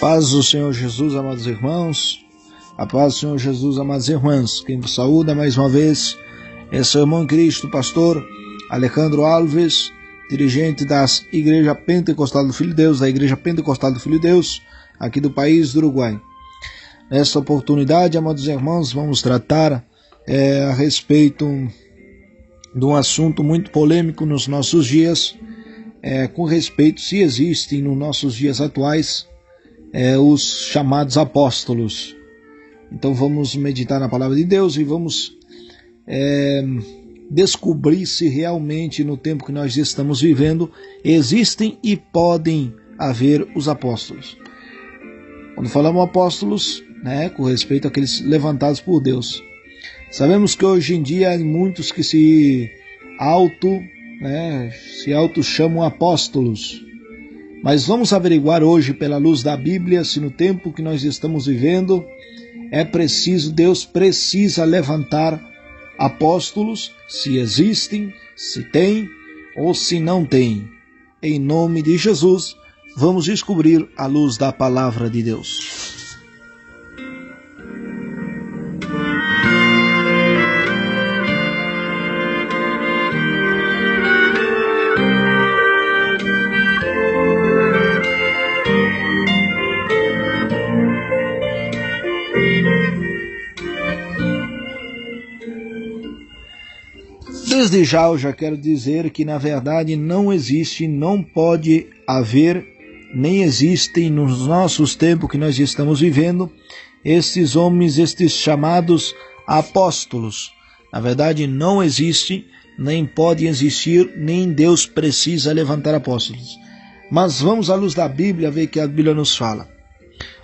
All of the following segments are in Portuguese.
Paz do Senhor Jesus, amados irmãos. A paz do Senhor Jesus, amadas irmãs. Quem vos saúda mais uma vez é seu irmão em Cristo, pastor Alejandro Alves, dirigente das Igreja Pentecostal do Filho de Deus, da Igreja Pentecostal do Filho de Deus, aqui do país do Uruguai. Nesta oportunidade, amados irmãos, vamos tratar a respeito de um assunto muito polêmico nos nossos dias, com respeito se existem nos nossos dias atuais os chamados apóstolos. Então vamos meditar na palavra de Deus e vamos descobrir se realmente no tempo que nós estamos vivendo existem e podem haver os apóstolos. Quando falamos apóstolos, com respeito àqueles levantados por Deus, sabemos que hoje em dia há muitos que se auto-chamam apóstolos. Mas vamos averiguar hoje, pela luz da Bíblia, se no tempo que nós estamos vivendo Deus precisa levantar apóstolos, se existem, se tem ou se não tem. Em nome de Jesus, vamos descobrir a luz da palavra de Deus. Desde já eu já quero dizer que na verdade não existe, não pode haver, nem existem nos nossos tempos que nós estamos vivendo, estes homens, estes chamados apóstolos. Na verdade não existe, nem pode existir, nem Deus precisa levantar apóstolos. Mas vamos à luz da Bíblia ver o que a Bíblia nos fala.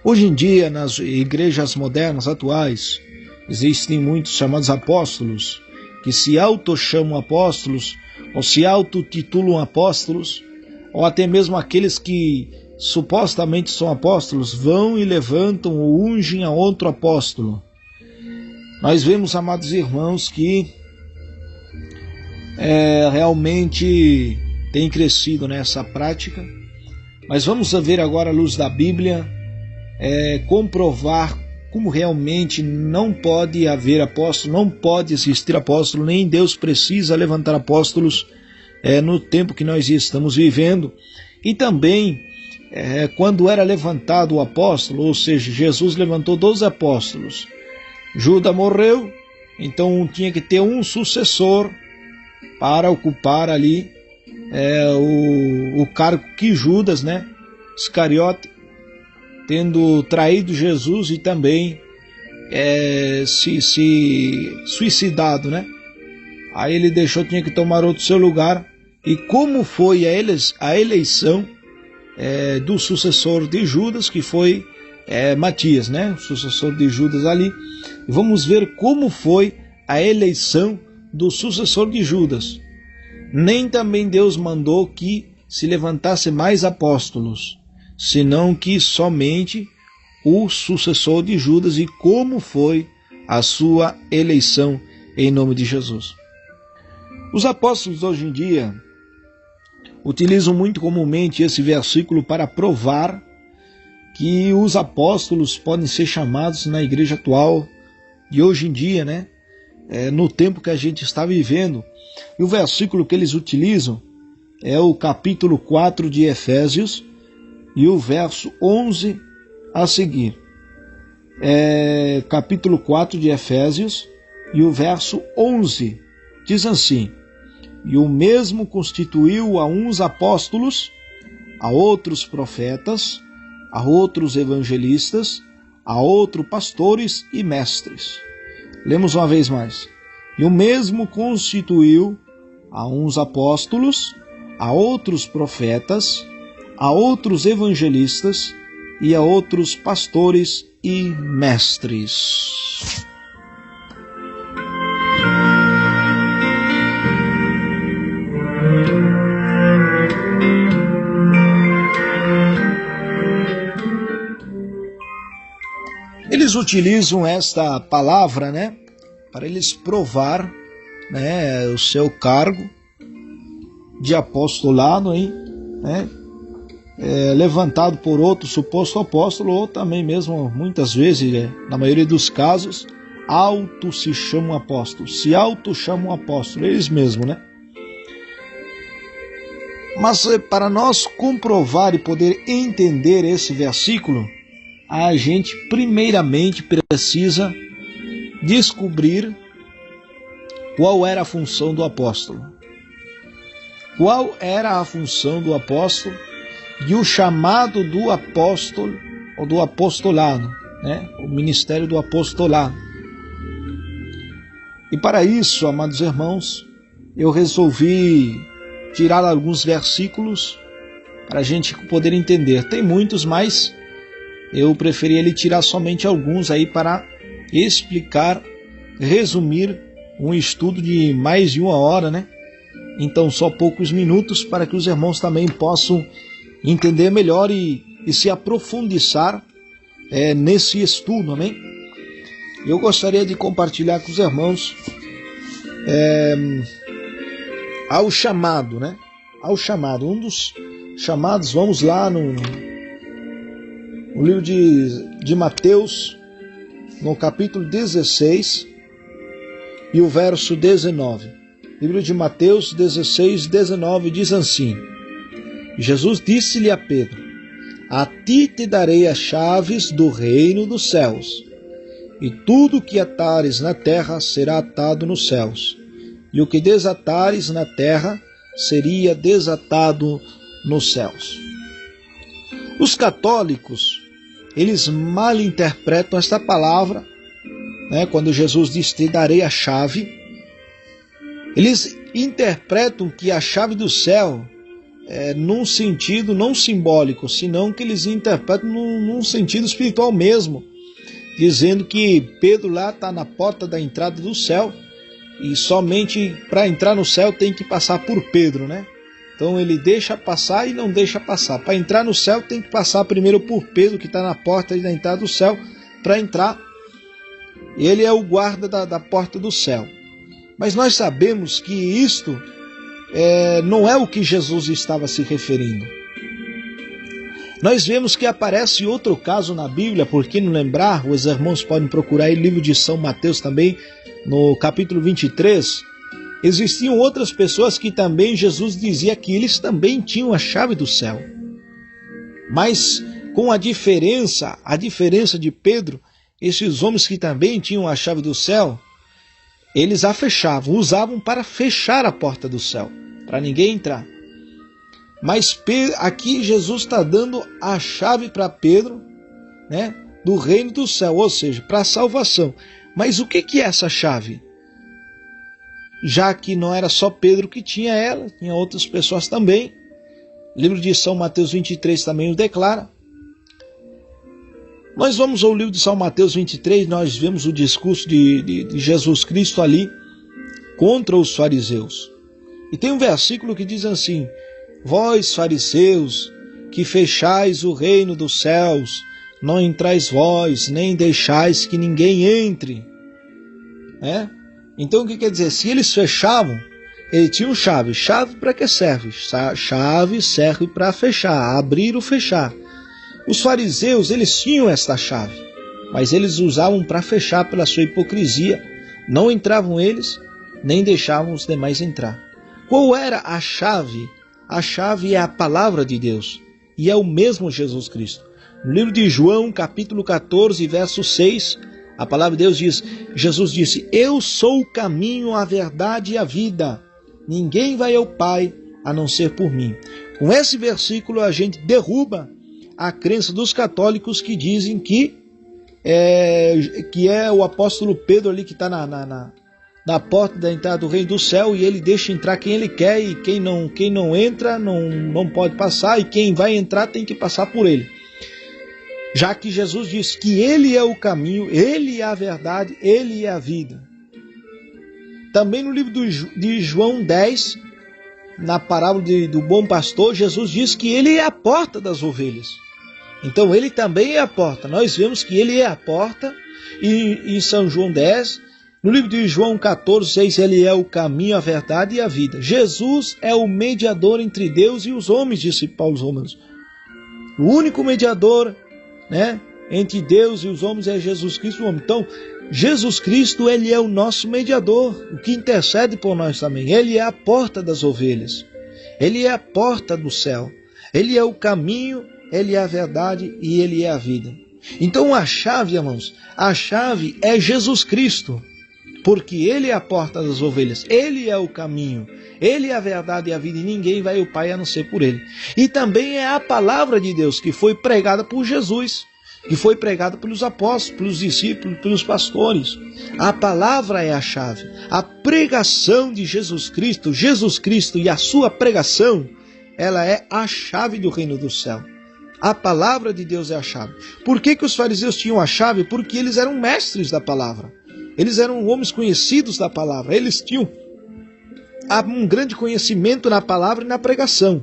Hoje em dia, nas igrejas modernas atuais, existem muitos chamados apóstolos, que se auto-chamam apóstolos, ou se auto-titulam apóstolos, ou até mesmo aqueles que supostamente são apóstolos, vão e levantam ou ungem a outro apóstolo. Nós vemos, amados irmãos, que realmente tem crescido nessa prática, mas vamos ver agora à luz da Bíblia, comprovar como realmente não pode haver apóstolo, não pode existir apóstolo, nem Deus precisa levantar apóstolos no tempo que nós estamos vivendo. E também, quando era levantado o apóstolo, ou seja, Jesus levantou 12 apóstolos, Judas morreu, então tinha que ter um sucessor para ocupar ali o cargo que Judas, Iscariote, tendo traído Jesus e também se suicidado, Aí ele tinha que tomar outro seu lugar. E como foi a eleição do sucessor de Judas, que foi Matias, o sucessor de Judas ali. E vamos ver como foi a eleição do sucessor de Judas. Nem também Deus mandou que se levantasse mais apóstolos, senão que somente o sucessor de Judas, e como foi a sua eleição em nome de Jesus. Os apóstolos hoje em dia utilizam muito comumente esse versículo para provar que os apóstolos podem ser chamados na igreja atual de hoje em dia, no tempo que a gente está vivendo. E o versículo que eles utilizam é o capítulo 4 de Efésios, e o verso 11 a seguir. Capítulo 4 de Efésios, e o verso 11 diz assim: E o mesmo constituiu a uns apóstolos, a outros profetas, a outros evangelistas, a outros pastores e mestres. Lemos uma vez mais. E o mesmo constituiu a uns apóstolos, a outros profetas, a outros evangelistas e a outros pastores e mestres. Eles utilizam esta palavra, para eles provar, o seu cargo de apostolado, levantado por outro suposto apóstolo, ou também mesmo, muitas vezes, na maioria dos casos, se chamam apóstolos, se auto-chamam apóstolos, eles mesmos, né? Mas para nós comprovar e poder entender esse versículo, a gente primeiramente precisa descobrir qual era a função do apóstolo. Qual era a função do apóstolo e o chamado do apóstolo, ou do apostolado, né? O ministério do apostolado. E para isso, amados irmãos, eu resolvi tirar alguns versículos para a gente poder entender. Tem muitos, mas eu preferi ele tirar somente alguns aí para explicar, resumir um estudo de mais de 1 hora, né? Então só poucos minutos para que os irmãos também possam entender melhor e se aprofundar nesse estudo, amém? Eu gostaria de compartilhar com os irmãos ao chamado, né? Ao chamado, um dos chamados, vamos lá no livro de Mateus, no capítulo 16 e o verso 19. Livro de Mateus 16, 19 diz assim: Jesus disse-lhe a Pedro: a ti te darei as chaves do reino dos céus, e tudo que atares na terra será atado nos céus, e o que desatares na terra seria desatado nos céus. Os católicos, eles malinterpretam esta palavra, né? Quando Jesus diz: te darei a chave, eles interpretam que a chave do céu num sentido não simbólico, senão que eles interpretam num sentido espiritual mesmo, dizendo que Pedro lá está na porta da entrada do céu e somente para entrar no céu tem que passar por Pedro, né? Então ele deixa passar e não deixa passar. Para entrar no céu tem que passar primeiro por Pedro, que está na porta da entrada do céu, para entrar. Ele é o guarda da porta do céu. Mas nós sabemos que isto não é o que Jesus estava se referindo. Nós vemos que aparece outro caso na Bíblia, por que não lembrar? Os irmãos podem procurar aí o livro de São Mateus também, no capítulo 23. Existiam outras pessoas que também Jesus dizia que eles também tinham a chave do céu. Mas com a diferença de Pedro, esses homens que também tinham a chave do céu, eles a fechavam, usavam para fechar a porta do céu, para ninguém entrar. Mas aqui Jesus está dando a chave para Pedro, né, do reino do céu, ou seja, para a salvação. Mas o que é essa chave? Já que não era só Pedro que tinha ela, tinha outras pessoas também. O livro de São Mateus 23 também o declara. Nós vamos ao livro de São Mateus 23, nós vemos o discurso de Jesus Cristo ali contra os fariseus. E tem um versículo que diz assim: vós, fariseus, que fechais o reino dos céus, não entrais vós, nem deixais que ninguém entre. Então o que quer dizer? Se eles fechavam, eles tinham chave. Chave para que serve? Chave serve para fechar, abrir ou fechar. Os fariseus, eles tinham esta chave, mas eles usavam para fechar pela sua hipocrisia. Não entravam eles, nem deixavam os demais entrar. Qual era a chave? A chave é a palavra de Deus, e é o mesmo Jesus Cristo. No livro de João, capítulo 14, verso 6, a palavra de Deus diz: Jesus disse: eu sou o caminho, a verdade e a vida. Ninguém vai ao Pai a não ser por mim. Com esse versículo a gente derruba a crença dos católicos que dizem que é o apóstolo Pedro ali que está na porta da entrada do reino do céu, e ele deixa entrar quem ele quer, e quem não entra não pode passar, e quem vai entrar tem que passar por ele. Já que Jesus disse que ele é o caminho, ele é a verdade, ele é a vida. Também no livro de João 10, na parábola do bom pastor, Jesus diz que ele é a porta das ovelhas. Então ele também é a porta. Nós vemos que ele é a porta. E em São João 10, no livro de João 14, 6, ele é o caminho, a verdade e a vida. Jesus é o mediador entre Deus e os homens, disse Paulo aos Romanos. O único mediador, né, entre Deus e os homens é Jesus Cristo, o homem. Então, Jesus Cristo, ele é o nosso mediador, o que intercede por nós também. Ele é a porta das ovelhas. Ele é a porta do céu. Ele é o caminho, ele é a verdade e ele é a vida. Então a chave, irmãos, a chave é Jesus Cristo. Porque ele é a porta das ovelhas, ele é o caminho, ele é a verdade e a vida, e ninguém vai ao Pai a não ser por ele. E também é a palavra de Deus que foi pregada por Jesus, que foi pregada pelos apóstolos, pelos discípulos, pelos pastores. A palavra é a chave. A pregação de Jesus Cristo e a sua pregação, ela é a chave do reino do céu. A palavra de Deus é a chave. Por que os fariseus tinham a chave? Porque eles eram mestres da palavra. Eles eram homens conhecidos da palavra. Eles tinham um grande conhecimento na palavra e na pregação.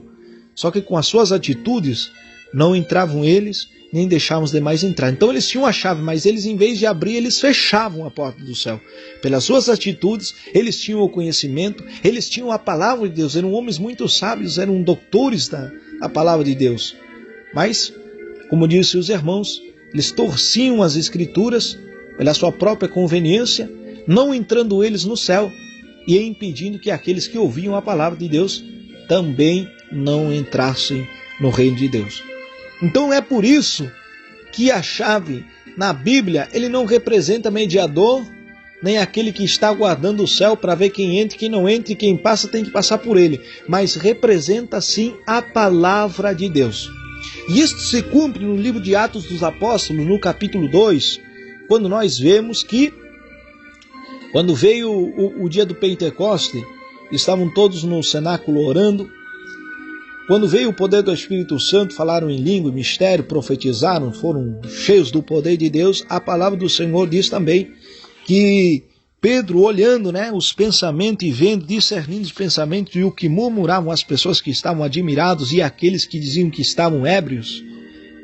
Só que com as suas atitudes, não entravam eles, nem deixavam os demais entrar. Então eles tinham a chave, mas eles, em vez de abrir, eles fechavam a porta do céu. Pelas suas atitudes, eles tinham o conhecimento, eles tinham a palavra de Deus. Eram homens muito sábios, eram doutores da palavra de Deus. Mas, como disse os irmãos, eles torciam as escrituras pela sua própria conveniência, não entrando eles no céu e impedindo que aqueles que ouviam a palavra de Deus também não entrassem no reino de Deus. Então é por isso que a chave na Bíblia, ele não representa mediador, nem aquele que está aguardando o céu para ver quem entra e quem não entra, e quem passa tem que passar por ele, mas representa sim a palavra de Deus. E isso se cumpre no livro de Atos dos Apóstolos, no capítulo 2, quando nós vemos que, quando veio o dia do Pentecoste, estavam todos no cenáculo orando. Quando veio o poder do Espírito Santo, falaram em língua, mistério, profetizaram, foram cheios do poder de Deus. A palavra do Senhor diz também que Pedro, olhando, os pensamentos e vendo, discernindo os pensamentos e o que murmuravam as pessoas que estavam admirados e aqueles que diziam que estavam ébrios,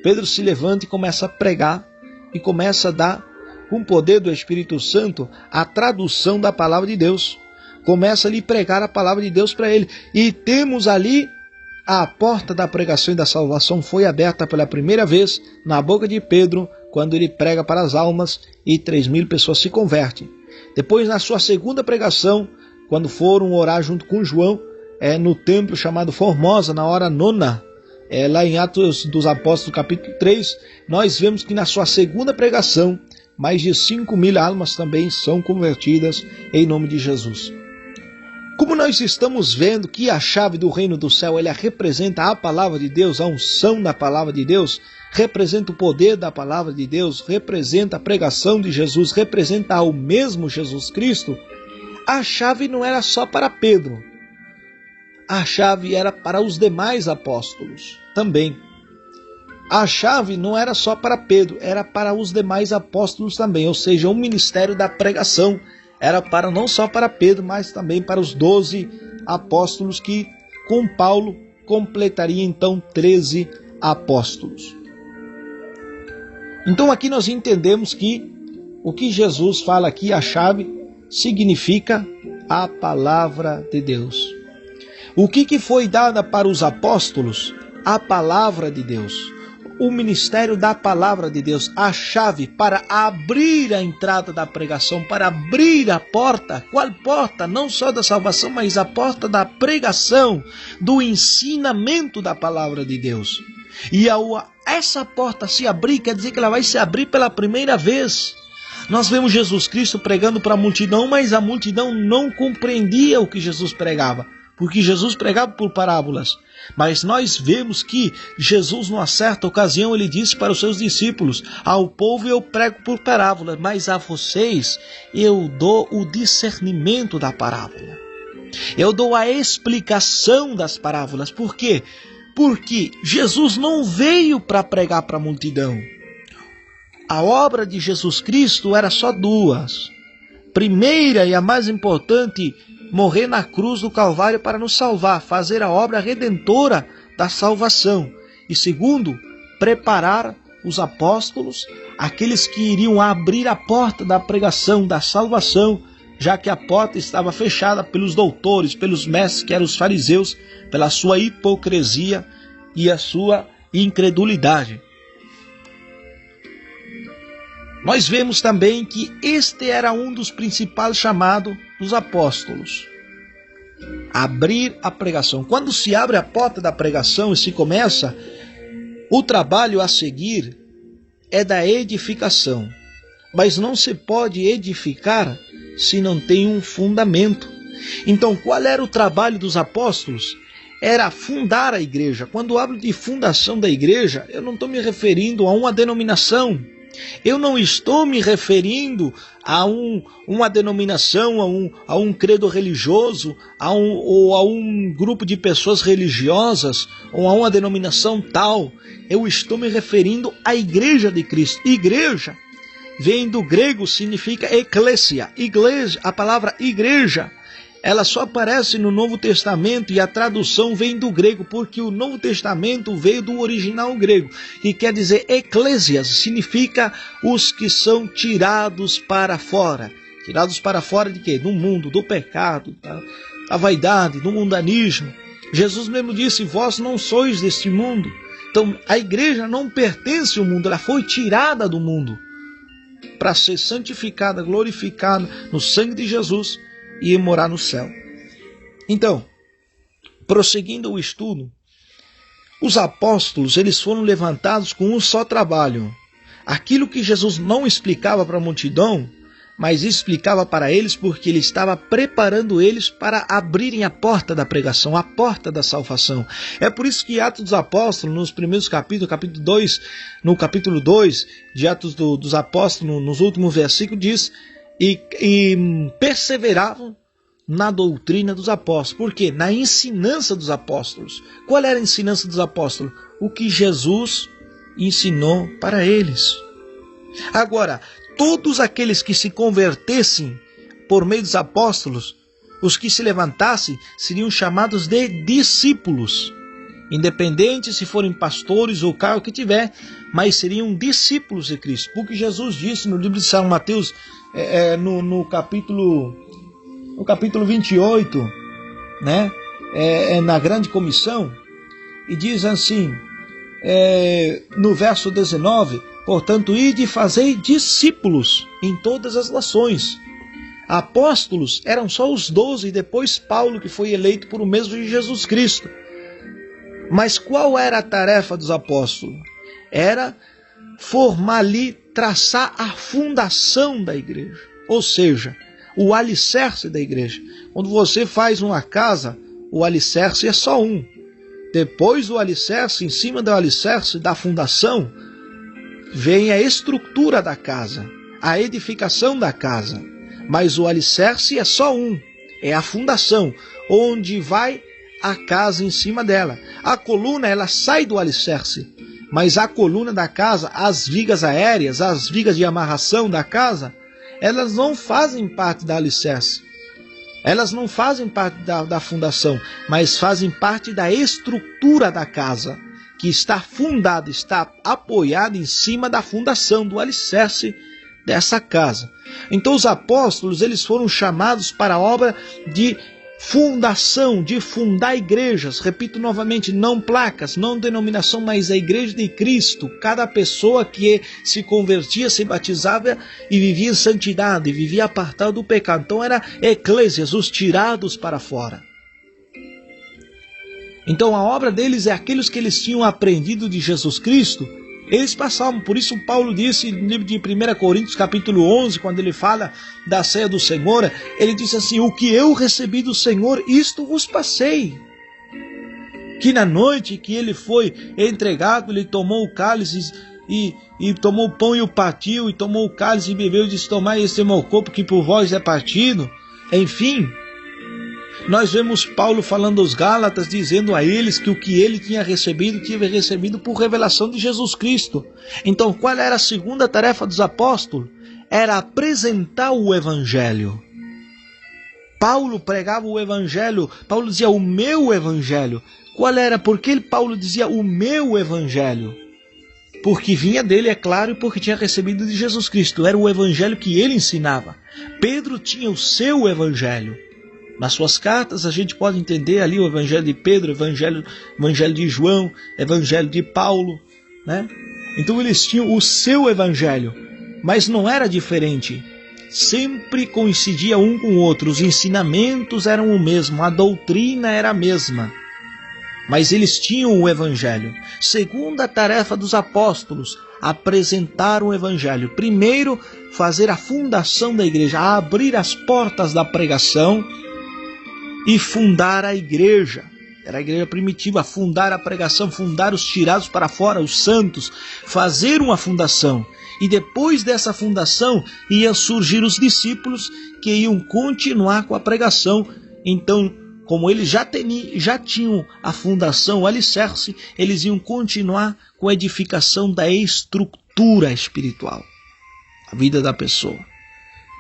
Pedro se levanta e começa a pregar e começa a dar, com o poder do Espírito Santo, a tradução da palavra de Deus. Começa ali a pregar a palavra de Deus para ele. E temos ali a porta da pregação e da salvação foi aberta pela primeira vez na boca de Pedro, quando ele prega para as almas e 3.000 pessoas se convertem. Depois, na sua segunda pregação, quando foram orar junto com João, no templo chamado Formosa, na hora nona, lá em Atos dos Apóstolos, capítulo 3, nós vemos que na sua segunda pregação, mais de 5.000 almas também são convertidas em nome de Jesus. Como nós estamos vendo que a chave do reino do céu, ela representa a palavra de Deus, a unção da palavra de Deus, representa o poder da palavra de Deus, representa a pregação de Jesus, representa o mesmo Jesus Cristo, a chave não era só para Pedro, a chave era para os demais apóstolos também. A chave não era só para Pedro, era para os demais apóstolos também, ou seja, o ministério da pregação era para não só para Pedro, mas também para os 12 apóstolos que com Paulo completaria então 13 apóstolos. Então aqui nós entendemos que o que Jesus fala aqui, a chave, significa a palavra de Deus. O que foi dada para os apóstolos? A palavra de Deus. O ministério da palavra de Deus, a chave para abrir a entrada da pregação, para abrir a porta. Qual porta? Não só da salvação, mas a porta da pregação, do ensinamento da palavra de Deus. E ao essa porta se abrir, quer dizer que ela vai se abrir pela primeira vez. Nós vemos Jesus Cristo pregando para a multidão, mas a multidão não compreendia o que Jesus pregava, porque Jesus pregava por parábolas. Mas nós vemos que Jesus, numa certa ocasião, ele disse para os seus discípulos: ao povo eu prego por parábolas, mas a vocês eu dou o discernimento da parábola. Eu dou a explicação das parábolas. Por quê? Porque Jesus não veio para pregar para a multidão. A obra de Jesus Cristo era só duas. Primeira e a mais importante, morrer na cruz do Calvário para nos salvar, fazer a obra redentora da salvação. E segundo, preparar os apóstolos, aqueles que iriam abrir a porta da pregação da salvação, já que a porta estava fechada pelos doutores, pelos mestres, que eram os fariseus, pela sua hipocrisia e a sua e incredulidade. Nós vemos também que este era um dos principais chamados dos apóstolos. Abrir a pregação. Quando se abre a porta da pregação e se começa, o trabalho a seguir é da edificação. Mas não se pode edificar se não tem um fundamento. Então, qual era o trabalho dos apóstolos? Era fundar a igreja. Quando hablo de fundação da igreja, eu não estou me referindo a uma denominação. Eu não estou me referindo a uma denominação, a um credo religioso, ou a um grupo de pessoas religiosas, ou a uma denominação tal. Eu estou me referindo à igreja de Cristo. Igreja vem do grego, significa eclésia. Igreja, a palavra igreja, ela só aparece no Novo Testamento e a tradução vem do grego, porque o Novo Testamento veio do original grego, que quer dizer eclésias, significa os que são tirados para fora. Tirados para fora de quê? Do mundo, do pecado, da vaidade, do mundanismo. Jesus mesmo disse, vós não sois deste mundo. Então a igreja não pertence ao mundo, ela foi tirada do mundo para ser santificada, glorificada no sangue de Jesus e morar no céu. Então, prosseguindo o estudo, os apóstolos, eles foram levantados com um só trabalho. Aquilo que Jesus não explicava para a multidão, mas explicava para eles porque ele estava preparando eles para abrirem a porta da pregação, a porta da salvação. É por isso que Atos dos Apóstolos, nos primeiros capítulos, no capítulo 2 de Atos dos Apóstolos, nos últimos versículos, diz, e perseveravam na doutrina dos apóstolos. Por quê? Na ensinança dos apóstolos. Qual era a ensinança dos apóstolos? O que Jesus ensinou para eles. Agora, todos aqueles que se convertessem por meio dos apóstolos, os que se levantassem, seriam chamados de discípulos. Independente se forem pastores ou cargo que tiver, mas seriam discípulos de Cristo. Porque Jesus disse no livro de São Mateus, no capítulo 28, né? Na grande comissão, e diz assim, no verso 19, portanto, ide e fazei discípulos em todas as nações. Apóstolos eram só os 12, e depois Paulo, que foi eleito por o mesmo de Jesus Cristo. Mas qual era a tarefa dos apóstolos? Era formar ali, traçar a fundação da igreja, ou seja, o alicerce da igreja. Quando você faz uma casa, o alicerce é só um. Depois do alicerce, em cima do alicerce da fundação, vem a estrutura da casa, a edificação da casa. Mas o alicerce é só um, é a fundação, onde vai a casa em cima dela. A coluna, ela sai do alicerce, mas a coluna da casa, as vigas aéreas, as vigas de amarração da casa, elas não fazem parte da alicerce. Elas não fazem parte da fundação, mas fazem parte da estrutura da casa, que está fundada, está apoiada em cima da fundação, do alicerce dessa casa. Então os apóstolos, eles foram chamados para a obra de fundação, de fundar igrejas. Repito novamente, não placas, não denominação, mas a igreja de Cristo. Cada pessoa que se convertia, se batizava e vivia em santidade, vivia apartado do pecado. Então era eclésias, os tirados para fora. Então a obra deles é aqueles que eles tinham aprendido de Jesus Cristo. Eles passavam, por isso Paulo disse no livro de 1 Coríntios capítulo 11, quando ele fala da ceia do Senhor, ele disse assim, o que eu recebi do Senhor, isto vos passei. Que na noite que ele foi entregado, ele tomou o cálice e tomou o pão e o partiu, e tomou o cálice e bebeu e disse, tomai este é meu corpo que por vós é partido. Enfim, nós vemos Paulo falando aos Gálatas, dizendo a eles que o que ele tinha recebido por revelação de Jesus Cristo. Então, qual era a segunda tarefa dos apóstolos? Era apresentar o Evangelho. Paulo pregava o Evangelho, Paulo dizia o meu Evangelho. Qual era? Por que Paulo dizia o meu Evangelho? Porque vinha dele, é claro, e porque tinha recebido de Jesus Cristo. Era o Evangelho que ele ensinava. Pedro tinha o seu Evangelho. Nas suas cartas a gente pode entender ali o evangelho de Pedro, evangelho de João, evangelho de Paulo, né? Então eles tinham o seu evangelho, mas não era diferente. Sempre coincidia um com o outro, os ensinamentos eram o mesmo, a doutrina era a mesma. Mas eles tinham o evangelho. Segunda tarefa dos apóstolos, apresentar o evangelho. Primeiro, fazer a fundação da igreja, abrir as portas da pregação e fundar a igreja. Era a igreja primitiva, fundar a pregação, fundar os tirados para fora, os santos, fazer uma fundação. E depois dessa fundação iam surgir os discípulos que iam continuar com a pregação. Então, como eles já tinham a fundação, o alicerce, eles iam continuar com a edificação da estrutura espiritual, a vida da pessoa.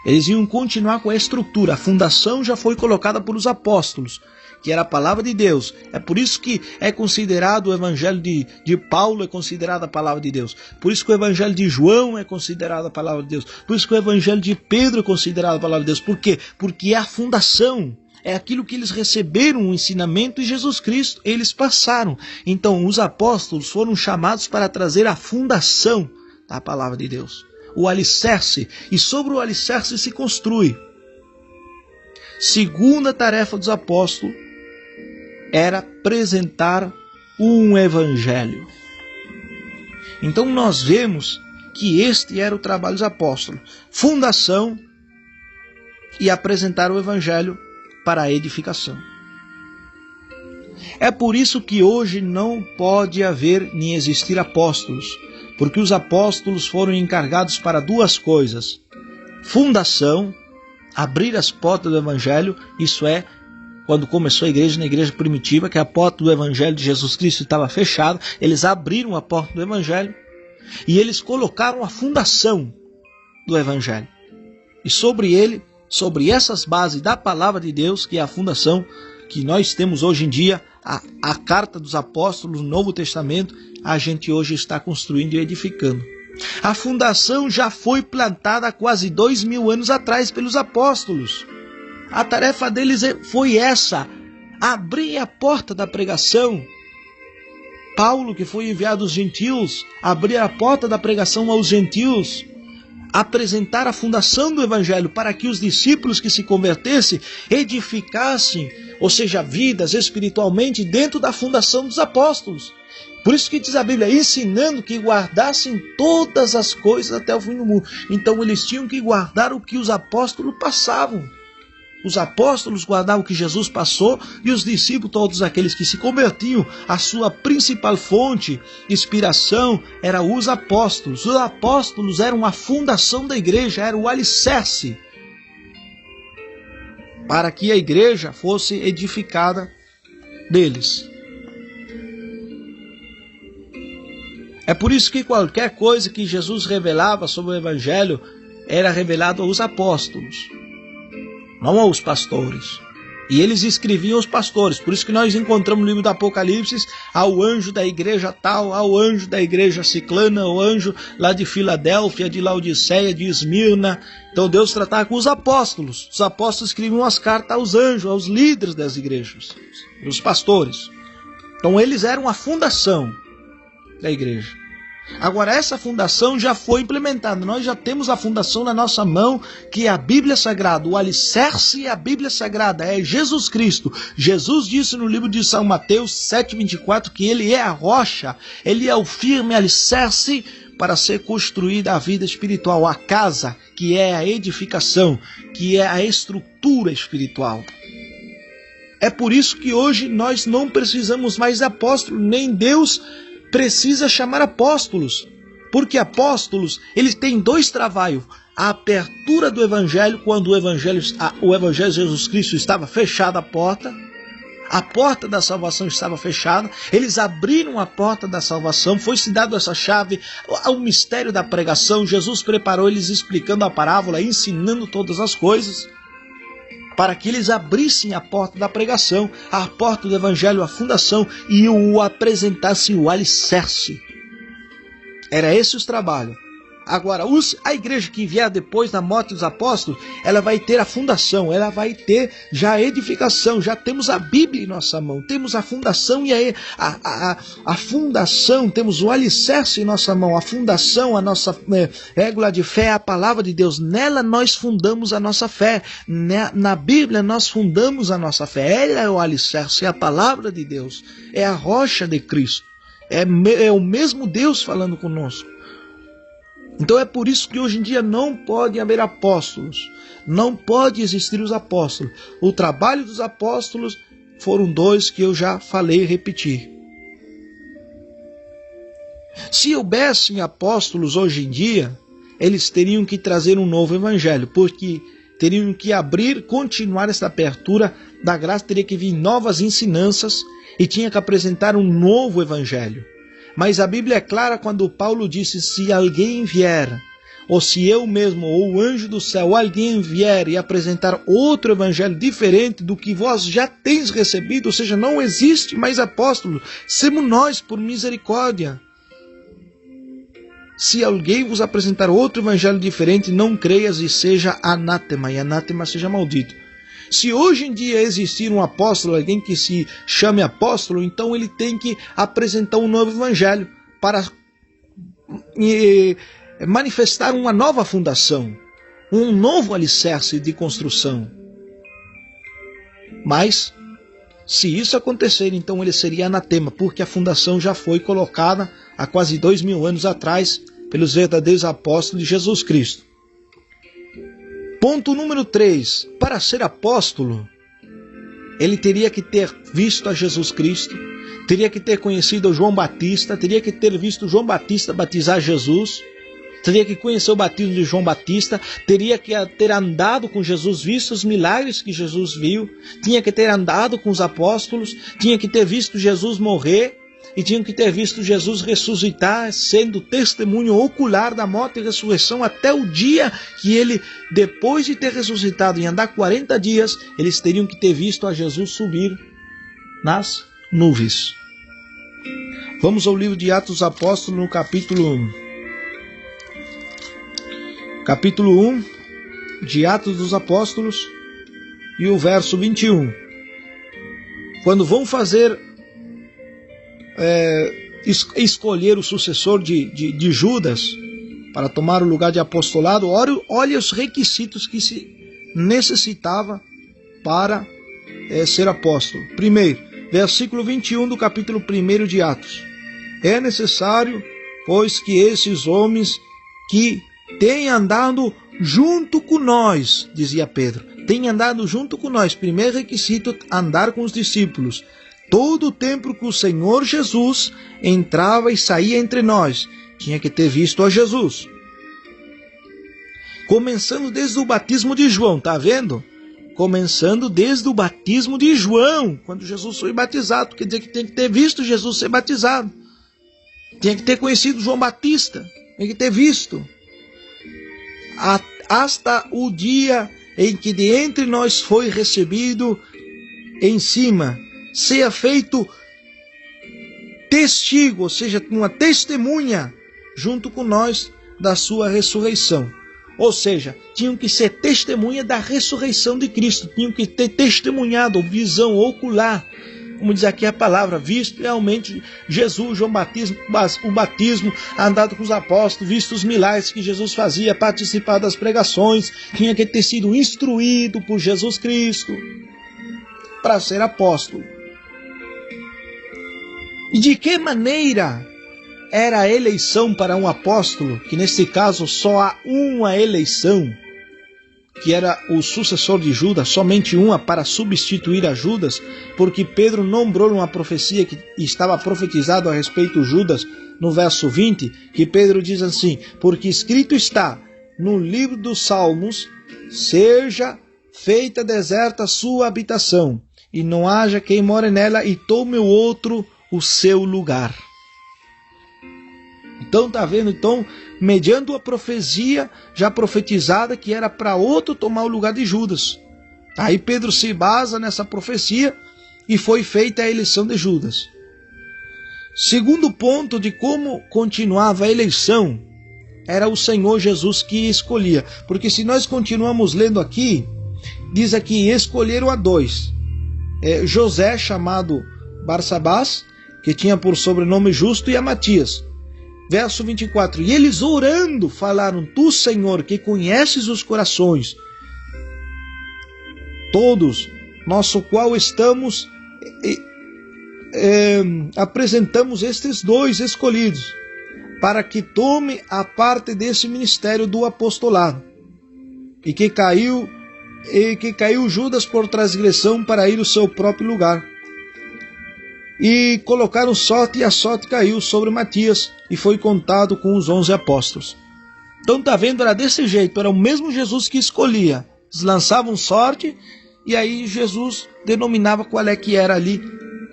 Eles iam continuar com a estrutura. A fundação já foi colocada por os apóstolos, que era a palavra de Deus. É por isso que é considerado o evangelho de Paulo, é considerado a palavra de Deus. Por isso que o evangelho de João é considerado a palavra de Deus. Por isso que o evangelho de Pedro é considerado a palavra de Deus. Por quê? Porque é a fundação. É aquilo que eles receberam, o ensinamento de Jesus Cristo, eles passaram. Então os apóstolos foram chamados para trazer a fundação da palavra de Deus. O alicerce, e sobre o alicerce se construi. Segunda tarefa dos apóstolos era apresentar um evangelho. Então nós vemos que este era o trabalho dos apóstolos: fundação e apresentar o evangelho para a edificação. É por isso que hoje não pode haver nem existir apóstolos, porque os apóstolos foram encarregados para duas coisas: fundação, abrir as portas do evangelho, isso é, quando começou a igreja, na igreja primitiva, que a porta do evangelho de Jesus Cristo estava fechada, eles abriram a porta do evangelho e eles colocaram a fundação do evangelho. E sobre ele, sobre essas bases da palavra de Deus, que é a fundação que nós temos hoje em dia, a carta dos apóstolos, o Novo Testamento, a gente hoje está construindo e edificando. A fundação já foi plantada há quase 2000 anos atrás pelos apóstolos. A tarefa deles foi essa: abrir a porta da pregação. Paulo, que foi enviado aos gentios, abrir a porta da pregação aos gentios, apresentar a fundação do evangelho para que os discípulos que se convertessem edificassem, ou seja, vidas espiritualmente dentro da fundação dos apóstolos. Por isso que diz a Bíblia, ensinando que guardassem todas as coisas até o fim do mundo. Então eles tinham que guardar o que os apóstolos passavam. Os apóstolos guardavam o que Jesus passou e os discípulos, todos aqueles que se convertiam, a sua principal fonte, inspiração, eram os apóstolos. Os apóstolos eram a fundação da igreja, era o alicerce para que a igreja fosse edificada deles. É por isso que qualquer coisa que Jesus revelava sobre o evangelho era revelado aos apóstolos, não aos pastores. E eles escreviam aos pastores. Por isso que nós encontramos no livro do Apocalipse ao anjo da igreja tal, ao anjo da igreja ciclana, ao anjo lá de Filadélfia, de Laodiceia, de Esmirna. Então Deus tratava com os apóstolos. Os apóstolos escreviam as cartas aos anjos, aos líderes das igrejas, os pastores. Então eles eram a fundação da igreja. Agora essa fundação já foi implementada. Nós já temos a fundação na nossa mão, que é a Bíblia Sagrada. O alicerce é a Bíblia Sagrada, é Jesus Cristo. Jesus disse no livro de São Mateus 7,24 que ele é a rocha, ele é o firme alicerce para ser construída a vida espiritual, a casa, que é a edificação, que é a estrutura espiritual. É por isso que hoje nós não precisamos mais de apóstolos, nem Deus precisa chamar apóstolos, porque apóstolos, eles têm dois trabalhos: a abertura do evangelho, quando o evangelho de Jesus Cristo estava fechada a porta da salvação estava fechada, eles abriram a porta da salvação, foi-se dado essa chave ao mistério da pregação. Jesus preparou eles explicando a parábola, ensinando todas as coisas, para que eles abrissem a porta da pregação, a porta do evangelho, a fundação, e o apresentassem o alicerce. Era esse o trabalho. Agora, a igreja que vier depois da morte dos apóstolos, ela vai ter a fundação, ela vai ter já a edificação, já temos a Bíblia em nossa mão, temos a fundação e a fundação, temos o alicerce em nossa mão, a fundação, a nossa régua de fé é a palavra de Deus, nela nós fundamos a nossa fé, na Bíblia nós fundamos a nossa fé, ela é o alicerce, é a palavra de Deus, é a rocha de Cristo, é o mesmo Deus falando conosco. Então é por isso que hoje em dia não pode haver apóstolos, não pode existir os apóstolos. O trabalho dos apóstolos foram 2 que eu já falei e repeti. Se houvessem apóstolos hoje em dia, eles teriam que trazer um novo evangelho, porque teriam que continuar essa abertura da graça, teria que vir novas ensinanças e tinha que apresentar um novo evangelho. Mas a Bíblia é clara quando Paulo disse, se alguém vier, ou se eu mesmo, ou o anjo do céu, alguém vier e apresentar outro evangelho diferente do que vós já tens recebido, ou seja, não existe mais apóstolo, somos nós por misericórdia. Se alguém vos apresentar outro evangelho diferente, não creias e seja anátema, e anátema seja maldito. Se hoje em dia existir um apóstolo, alguém que se chame apóstolo, então ele tem que apresentar um novo evangelho para manifestar uma nova fundação, um novo alicerce de construção. Mas, se isso acontecer, então ele seria anatema, porque a fundação já foi colocada há quase 2000 anos atrás pelos verdadeiros apóstolos de Jesus Cristo. Ponto número 3. Para ser apóstolo, ele teria que ter visto a Jesus Cristo, teria que ter conhecido João Batista, teria que ter visto João Batista batizar Jesus, teria que conhecer o batismo de João Batista, teria que ter andado com Jesus, visto os milagres que Jesus viu, tinha que ter andado com os apóstolos, tinha que ter visto Jesus morrer, e tinham que ter visto Jesus ressuscitar, sendo testemunho ocular da morte e ressurreição até o dia que ele, depois de ter ressuscitado e andar 40 dias, eles teriam que ter visto a Jesus subir nas nuvens. Vamos ao livro de Atos dos Apóstolos, no capítulo 1 de Atos dos Apóstolos e o verso 21. Quando vão fazer escolher o sucessor de Judas para tomar o lugar de apostolado, olha os requisitos que se necessitava para ser apóstolo. Primeiro, versículo 21 do capítulo 1 de Atos. É necessário, pois, que esses homens que têm andado junto com nós, dizia Pedro, têm andado junto com nós. Primeiro requisito, andar com os discípulos. Todo o tempo que o Senhor Jesus entrava e saía entre nós, tinha que ter visto a Jesus. Começando desde o batismo de João, tá vendo? Começando desde o batismo de João, quando Jesus foi batizado, quer dizer que tem que ter visto Jesus ser batizado. Tinha que ter conhecido João Batista, tem que ter visto. Hasta o dia em que de entre nós foi recebido em cima, seja feito testigo, ou seja, uma testemunha junto com nós da sua ressurreição. Ou seja, tinham que ser testemunha da ressurreição de Cristo, tinham que ter testemunhado, visão ocular, como diz aqui a palavra, visto realmente Jesus, João Batismo, o batismo, andado com os apóstolos, visto os milagres que Jesus fazia, participado das pregações, tinha que ter sido instruído por Jesus Cristo para ser apóstolo. E de que maneira era a eleição para um apóstolo, que nesse caso só há uma eleição, que era o sucessor de Judas, somente uma para substituir a Judas, porque Pedro nombrou uma profecia que estava profetizado a respeito de Judas, no verso 20, que Pedro diz assim, porque escrito está no livro dos Salmos, seja feita deserta a sua habitação, e não haja quem more nela, e tome o outro o seu lugar. Então, tá vendo? Então, mediante a profecia já profetizada que era para outro tomar o lugar de Judas. Aí Pedro se basa nessa profecia e foi feita a eleição de Judas. Segundo ponto de como continuava a eleição, era o Senhor Jesus que escolhia. Porque se nós continuamos lendo aqui, diz aqui, escolheram a 2. José, chamado Barsabás, que tinha por sobrenome Justo, e a Matias. Verso 24, e eles orando falaram, tu, Senhor, que conheces os corações, todos, nosso qual estamos, apresentamos estes 2 escolhidos, para que tome a parte desse ministério do apostolado, e que caiu Judas por transgressão para ir ao seu próprio lugar. E colocaram sorte, e a sorte caiu sobre Matias, e foi contado com os 11 apóstolos. Então tá vendo, era desse jeito, era o mesmo Jesus que escolhia. Eles lançavam sorte, e aí Jesus denominava qual é que era ali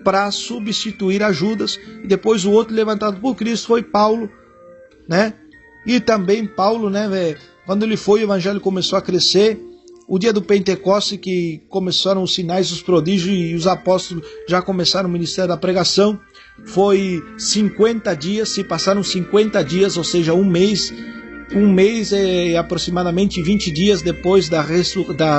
para substituir a Judas. E depois o outro levantado por Cristo foi Paulo, né? E também Paulo, né, quando ele foi, o evangelho começou a crescer. O dia do Pentecoste, que começaram os sinais, os prodígios, e os apóstolos já começaram o ministério da pregação, foi 50 dias, se passaram 50 dias, ou seja, um mês é aproximadamente 20 dias depois da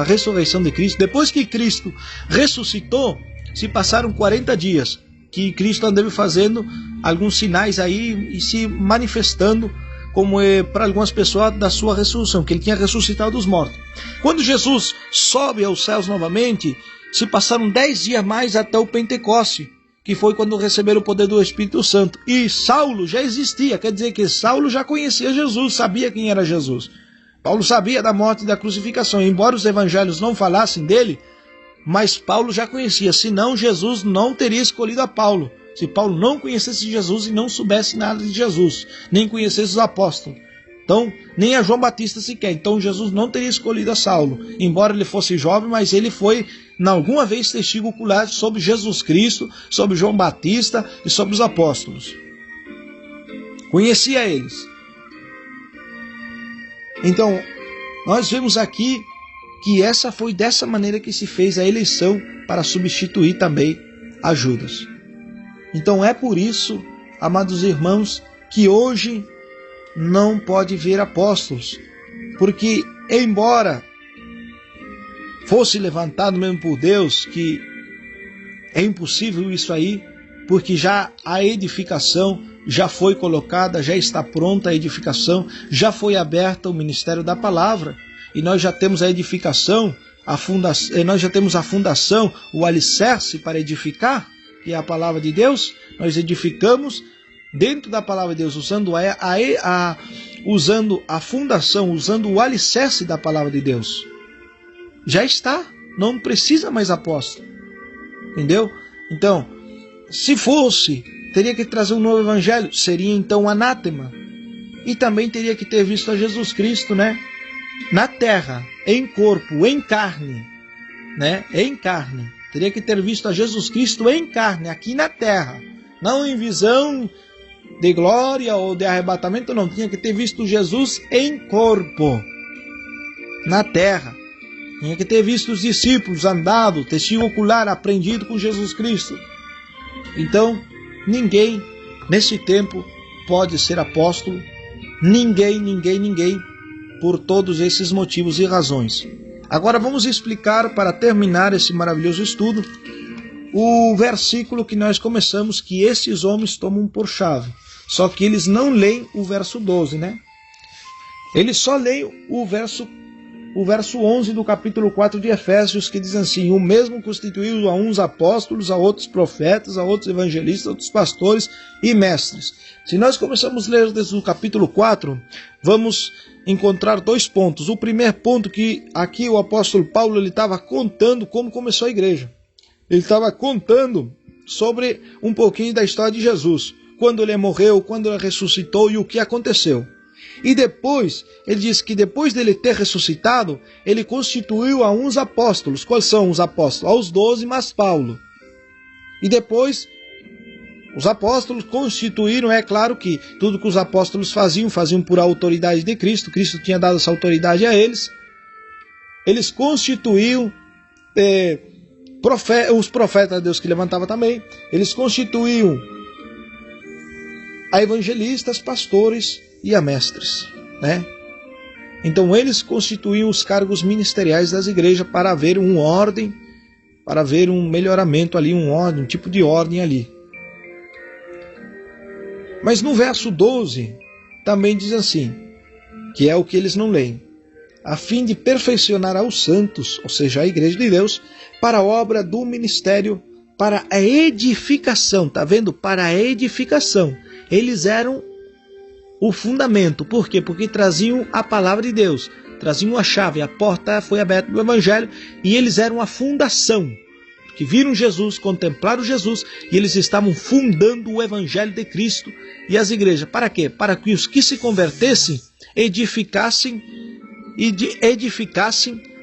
ressurreição de Cristo. Depois que Cristo ressuscitou, se passaram 40 dias, que Cristo andou fazendo alguns sinais aí e se manifestando como para algumas pessoas da sua ressurreição, que ele tinha ressuscitado dos mortos. Quando Jesus sobe aos céus novamente, se passaram 10 dias mais até o Pentecoste, que foi quando receberam o poder do Espírito Santo. E Saulo já existia, quer dizer que Saulo já conhecia Jesus, sabia quem era Jesus. Paulo sabia da morte e da crucificação, embora os evangelhos não falassem dele, mas Paulo já conhecia, senão Jesus não teria escolhido a Paulo. Se Paulo não conhecesse Jesus e não soubesse nada de Jesus, nem conhecesse os apóstolos, então nem a João Batista sequer, então Jesus não teria escolhido a Saulo, embora ele fosse jovem, mas ele foi alguma vez testigo ocular sobre Jesus Cristo, sobre João Batista e sobre os apóstolos, conhecia eles. Então nós vemos aqui que essa foi dessa maneira que se fez a eleição para substituir também a Judas. Então é por isso, amados irmãos, que hoje não pode ver apóstolos, porque embora fosse levantado mesmo por Deus, que é impossível isso aí, porque já a edificação já foi colocada, já está pronta a edificação, já foi aberta o ministério da palavra, e nós já temos a edificação, nós já temos a fundação, o alicerce para edificar, que é a palavra de Deus. Nós edificamos dentro da palavra de Deus, usando a fundação, usando o alicerce da palavra de Deus. Já está, não precisa mais apóstolo. Entendeu? Então, se fosse, teria que trazer um novo evangelho, seria então anátema. E também teria que ter visto a Jesus Cristo, né? Na terra, em corpo, em carne, né? Em carne. Teria que ter visto a Jesus Cristo em carne, aqui na terra. Não em visão de glória ou de arrebatamento, não. Tinha que ter visto Jesus em corpo, na terra. Tinha que ter visto os discípulos andado, testigo ocular, aprendido com Jesus Cristo. Então, ninguém nesse tempo pode ser apóstolo. Ninguém, por todos esses motivos e razões. Agora vamos explicar, para terminar esse maravilhoso estudo, o versículo que nós começamos, que esses homens tomam por chave. Só que eles não leem o verso 12, né? Eles só leem o verso 11 do capítulo 4 de Efésios, que diz assim: o mesmo constituiu a uns apóstolos, a outros profetas, a outros evangelistas, a outros pastores e mestres. Se nós começamos a ler desde o capítulo 4, vamos encontrar 2 pontos. O primeiro ponto, que aqui o apóstolo Paulo estava contando como começou a igreja. Ele estava contando sobre um pouquinho da história de Jesus, quando ele morreu, quando ele ressuscitou e o que aconteceu. E depois, ele diz que depois dele ter ressuscitado, ele constituiu a uns apóstolos. Quais são os apóstolos? Aos 12 mais Paulo. E depois, os apóstolos constituíram, é claro que tudo que os apóstolos faziam por autoridade de Cristo. Cristo tinha dado essa autoridade a eles. Eles constituíam os profetas de Deus que levantava também. Eles constituíam a evangelistas, pastores e a mestres. né? Então eles constituíam os cargos ministeriais das igrejas para haver uma ordem, para haver um melhoramento ali, um tipo de ordem ali. Mas no verso 12 também diz assim, que é o que eles não leem, a fim de perfeccionar aos santos, ou seja, a igreja de Deus, para a obra do ministério, para a edificação, tá vendo? Para a edificação. Eles eram o fundamento. Por quê? Porque traziam a palavra de Deus, traziam a chave, a porta foi aberta do Evangelho, e eles eram a fundação. Que viram Jesus, contemplaram Jesus, e eles estavam fundando o Evangelho de Cristo e as igrejas. Para quê? Para que os que se convertessem edificassem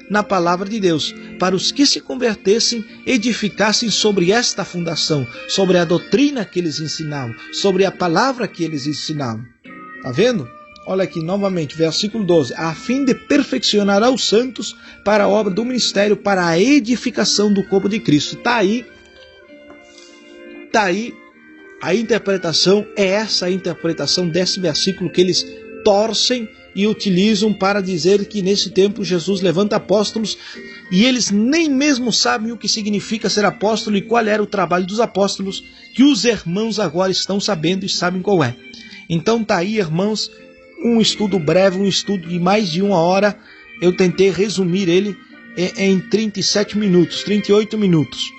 na palavra de Deus. Para os que se convertessem, edificassem sobre esta fundação, sobre a doutrina que eles ensinavam, sobre a palavra que eles ensinavam. Está vendo? Olha aqui novamente, versículo 12. A fim de perfeccionar aos santos para a obra do ministério, para a edificação do corpo de Cristo. Está aí a interpretação, é essa a interpretação desse versículo que eles torcem e utilizam para dizer que nesse tempo Jesus levanta apóstolos e eles nem mesmo sabem o que significa ser apóstolo e qual era o trabalho dos apóstolos, que os irmãos agora estão sabendo e sabem qual é. Então está aí, irmãos, um estudo breve, um estudo de mais de 1 hora. Eu tentei resumir ele em 37 minutos, 38 minutos.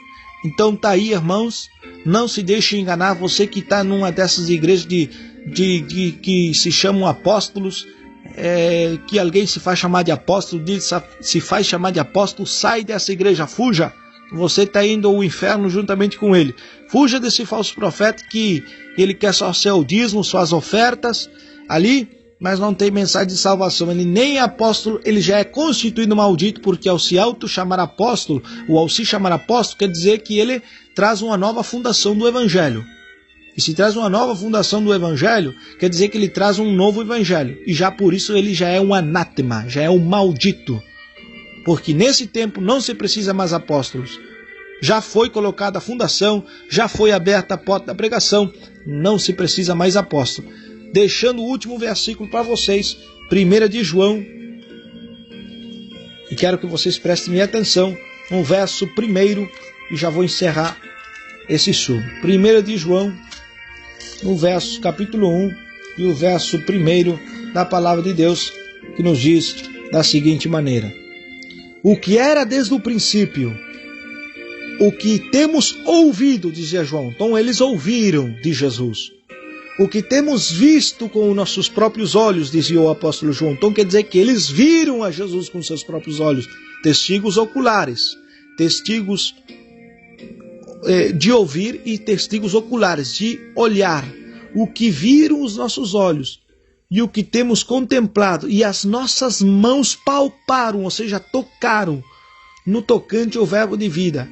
Então está aí, irmãos, não se deixe enganar, você que está numa dessas igrejas que se chamam apóstolos, que alguém se faz chamar de apóstolo, se faz chamar de apóstolo, sai dessa igreja, fuja. Você está indo ao inferno juntamente com ele. Fuja desse falso profeta que ele quer só seu dízimo, suas ofertas ali, mas não tem mensagem de salvação. Ele nem é apóstolo, ele já é constituído maldito, porque ao se auto-chamar apóstolo, ou ao se chamar apóstolo, quer dizer que ele traz uma nova fundação do evangelho. E se traz uma nova fundação do evangelho, quer dizer que ele traz um novo evangelho. E já por isso ele já é um anátema, já é um maldito. Porque nesse tempo não se precisa mais apóstolos. Já foi colocada a fundação, já foi aberta a porta da pregação, não se precisa mais apóstolo. Deixando o último versículo para vocês, 1 de João, e quero que vocês prestem minha atenção no verso 1, e já vou encerrar esse estudo. 1 de João, no verso capítulo 1 e o verso 1 da palavra de Deus, que nos diz da seguinte maneira: o que era desde o princípio, o que temos ouvido, dizia João. Então eles ouviram de Jesus. O que temos visto com os nossos próprios olhos, dizia o apóstolo João. Então quer dizer que eles viram a Jesus com seus próprios olhos. Testigos oculares, testigos de ouvir e testigos oculares, de olhar. O que viram os nossos olhos e o que temos contemplado, e as nossas mãos palparam, ou seja, tocaram no tocante ao verbo de vida,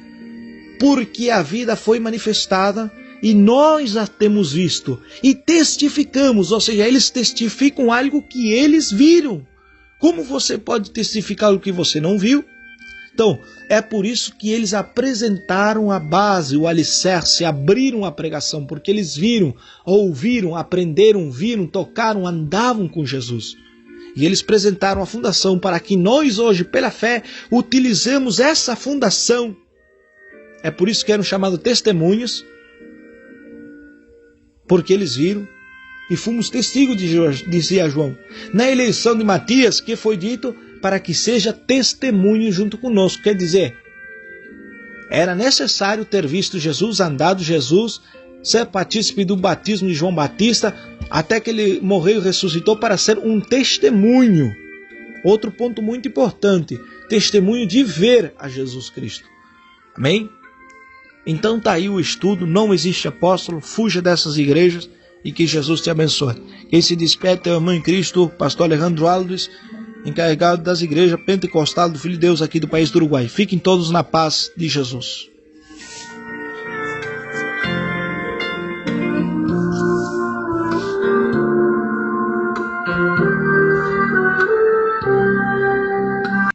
porque a vida foi manifestada e nós a temos visto e testificamos, ou seja, eles testificam algo que eles viram. Como você pode testificar o que você não viu? Então, é por isso que eles apresentaram a base, o alicerce, abriram a pregação, porque eles viram, ouviram, aprenderam, viram, tocaram, andavam com Jesus. E eles apresentaram a fundação para que nós hoje, pela fé, utilizemos essa fundação. É por isso que eram chamados testemunhos, porque eles viram e fomos testigos, dizia João. Na eleição de Matias, que foi dito para que seja testemunho junto conosco. Quer dizer, era necessário ter visto Jesus, andado Jesus, ser partícipe do batismo de João Batista, até que ele morreu e ressuscitou, para ser um testemunho. Outro ponto muito importante, testemunho de ver a Jesus Cristo. Amém? Então está aí o estudo, não existe apóstolo, fuja dessas igrejas e que Jesus te abençoe. Quem se despede é o irmão em Cristo, pastor Alejandro Alves, encarregado das igrejas pentecostais do Filho de Deus aqui do país do Uruguai. Fiquem todos na paz de Jesus.